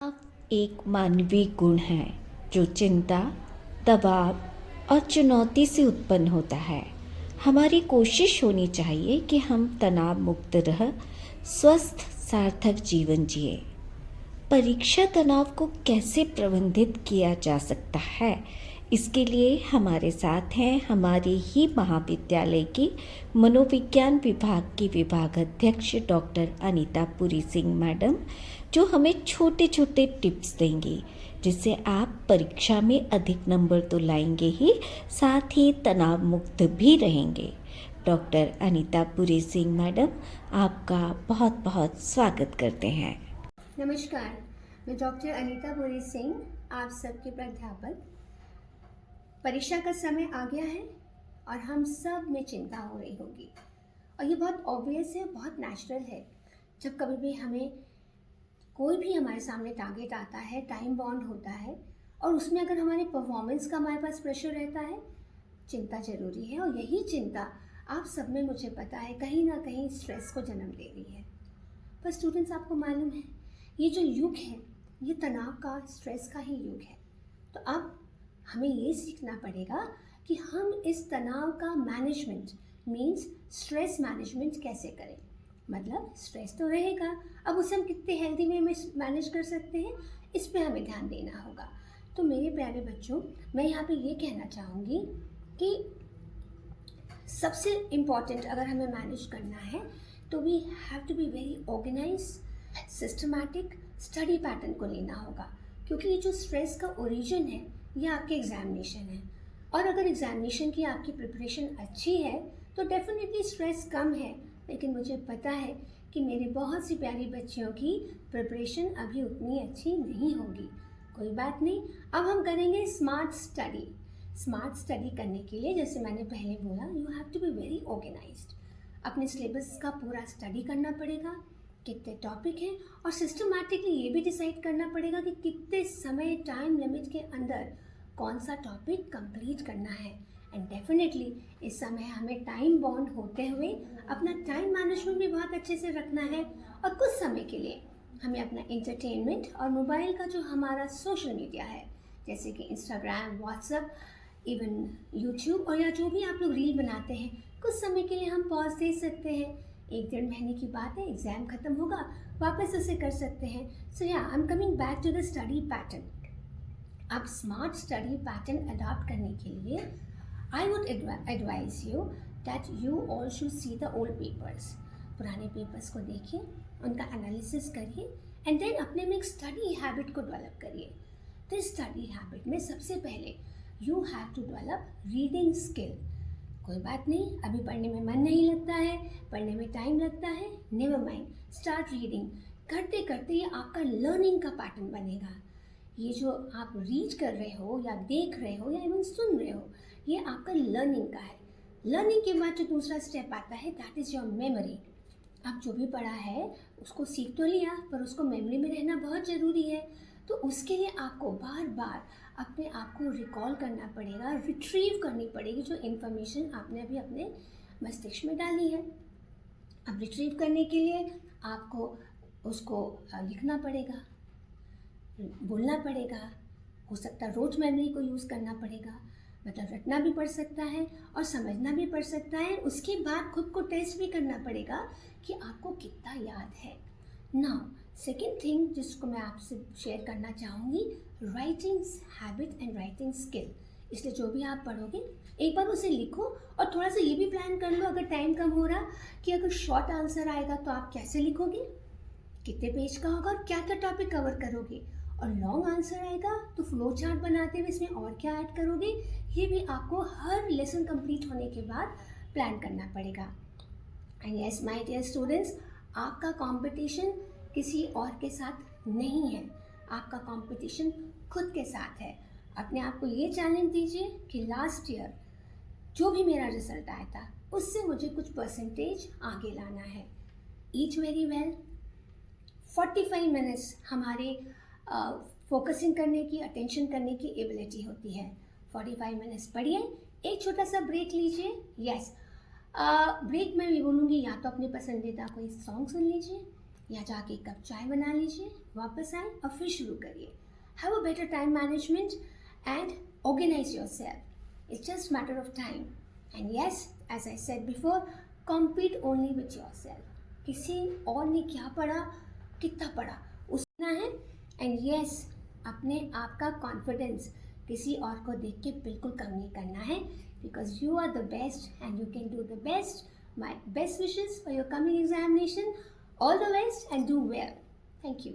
एक मानवीय गुण है जो चिंता, दबाव और चुनौती से उत्पन्न होता है। हमारी कोशिश होनी चाहिए कि हम तनाव मुक्त रह स्वस्थ सार्थक जीवन जिए। परीक्षा तनाव को कैसे प्रबंधित किया जा सकता है, इसके लिए हमारे साथ हैं हमारे ही महाविद्यालय की मनोविज्ञान विभाग की विभागाध्यक्ष डॉक्टर अनीता पुरी सिंह मैडम, जो हमें छोटे छोटे टिप्स देंगी जिससे आप परीक्षा में अधिक नंबर तो लाएंगे ही, साथ ही तनाव मुक्त भी रहेंगे। डॉक्टर अनीता पुरी सिंह मैडम, आपका बहुत बहुत स्वागत करते हैं। नमस्कार, मैं डॉक्टर अनीता पुरी सिंह, आप सबके प्राध्यापक। परीक्षा का समय आ गया है और हम सब में चिंता हो रही होगी और ये बहुत ऑब्वियस है, बहुत नेचुरल है। जब कभी भी हमें कोई भी हमारे सामने टारगेट आता है, टाइम बाउंड होता है और उसमें अगर हमारे परफॉर्मेंस का हमारे पास प्रेशर रहता है, चिंता जरूरी है। और यही चिंता आप सब में, मुझे पता है, कहीं ना कहीं स्ट्रेस को जन्म दे रही है। पर स्टूडेंट्स, आपको मालूम है ये जो युग है, ये तनाव का, स्ट्रेस का ही युग है। तो अब हमें ये सीखना पड़ेगा कि हम इस तनाव का मैनेजमेंट, मीन्स स्ट्रेस मैनेजमेंट कैसे करें। मतलब स्ट्रेस तो रहेगा, अब उसे हम कितने हेल्दी वे में मैनेज कर सकते हैं, इस पे हमें ध्यान देना होगा। तो मेरे प्यारे बच्चों, मैं यहाँ पे ये कहना चाहूँगी कि सबसे इम्पॉर्टेंट अगर हमें मैनेज करना है तो we have to be very organise, systematic study pattern को लेना होगा। क्योंकि ये जो स्ट्रेस का ओरिजिन है, ये आपके एग्जामिनेशन है। और अगर एग्जामिनेशन की आपकी प्रिपरेशन अच्छी है तो डेफिनेटली स्ट्रेस कम है। लेकिन मुझे पता है कि मेरे बहुत सी प्यारी बच्चियों की प्रिपरेशन अभी उतनी अच्छी नहीं होगी। कोई बात नहीं, अब हम करेंगे स्मार्ट स्टडी। स्मार्ट स्टडी करने के लिए, जैसे मैंने पहले बोला, you have to be very organised. अपने सिलेबस का पूरा स्टडी करना पड़ेगा, कितने टॉपिक हैं, और सिस्टमैटिकली ये भी डिसाइड करना पड़ेगा कि कितने समय, टाइम लिमिट के अंदर कौन सा टॉपिक कंप्लीट करना है। एंड डेफिनेटली इस समय हमें टाइम बाउंड होते हुए अपना टाइम मैनेजमेंट भी बहुत अच्छे से रखना है। और कुछ समय के लिए हमें अपना इंटरटेनमेंट और मोबाइल का जो हमारा सोशल मीडिया है, जैसे कि इंस्टाग्राम, व्हाट्सएप, इवन यूट्यूब, और या जो भी आप लोग रील बनाते हैं, कुछ समय के लिए हम पॉज दे सकते हैं। 1-1.5 महीने की बात है, एग्ज़ाम ख़त्म होगा, वापस उसे कर सकते हैं। सो या I am coming back to the study pattern. अब स्मार्ट स्टडी पैटर्न अडॉप्ट करने के लिए I would advise you that you all should see the old papers. पुराने पेपर्स को देखिए, उनका एनालिसिस करिए एंड देन अपने में एक स्टडी हैबिट को डेवलप करिए। तो इस स्टडी हैबिट में सबसे पहले you have to develop reading skill. कोई बात नहीं, अभी पढ़ने में मन नहीं लगता है, पढ़ने में टाइम लगता है, नेवर माइंड, स्टार्ट रीडिंग। करते करते ये आपका लर्निंग का पैटर्न बनेगा। ये जो आप रीड कर रहे हो या देख रहे हो या इवन सुन रहे हो, ये आपका लर्निंग का है। लर्निंग के बाद जो दूसरा स्टेप आता है, दैट इज़ योर मेमोरी। आप जो भी पढ़ा है उसको सीख तो लिया, पर उसको मेमोरी में रहना बहुत ज़रूरी है। तो उसके लिए आपको बार बार अपने आप को रिकॉल करना पड़ेगा, रिट्रीव करनी पड़ेगी जो इन्फॉर्मेशन आपने अभी अपने मस्तिष्क में डाली है। अब रिट्रीव करने के लिए आपको उसको लिखना पड़ेगा, बोलना पड़ेगा, हो सकता है रोज मेमोरी को यूज़ करना पड़ेगा। मतलब रटना भी पड़ सकता है और समझना भी पड़ सकता है। उसके बाद खुद को टेस्ट भी करना पड़ेगा कि आपको कितना याद है। नाउ सेकेंड थिंग जिसको मैं आपसे शेयर करना चाहूँगी, writing habit and writing skill. इसलिए जो भी आप पढ़ोगे एक बार उसे लिखो और थोड़ा सा ये भी प्लान कर लो, अगर टाइम कम हो रहा, कि अगर शॉर्ट आंसर आएगा तो आप कैसे लिखोगे, कितने पेज का होगा और क्या क्या टॉपिक कवर करोगे, और लॉन्ग आंसर आएगा तो फ्लो चार्ट बनाते हुए इसमें और क्या ऐड करोगे, ये भी आपको हर लेसन कंप्लीट होने के बाद प्लान करना पड़ेगा। And yes my dear students, आपका कंपटीशन किसी और के साथ नहीं है, आपका कंपटीशन खुद के साथ है। अपने आप को ये चैलेंज दीजिए कि लास्ट ईयर जो भी मेरा रिजल्ट आया था उससे मुझे कुछ परसेंटेज आगे लाना है। Eat very well. 45 मिनट्स हमारे फोकसिंग करने की, अटेंशन करने की एबिलिटी होती है। 45 मिनट्स पढ़िए, एक छोटा सा ब्रेक लीजिए। यस, ब्रेक में भी बोलूँगी, या तो अपने पसंदीदा कोई सॉन्ग सुन लीजिए या जाके एक कप चाय बना लीजिए, वापस आए और फिर शुरू करिए. Have a better time management and organise yourself. It's just matter of time. And yes, as I said before, compete only with yourself. किसी और ने क्या पढ़ा, कितना पढ़ा, उसना है. एंड yes, अपने आप का कॉन्फिडेंस किसी और को देख के बिल्कुल कम नहीं करना है, because you are the best and you can do the best. My best wishes for your coming examination. All the best and do well. Thank you.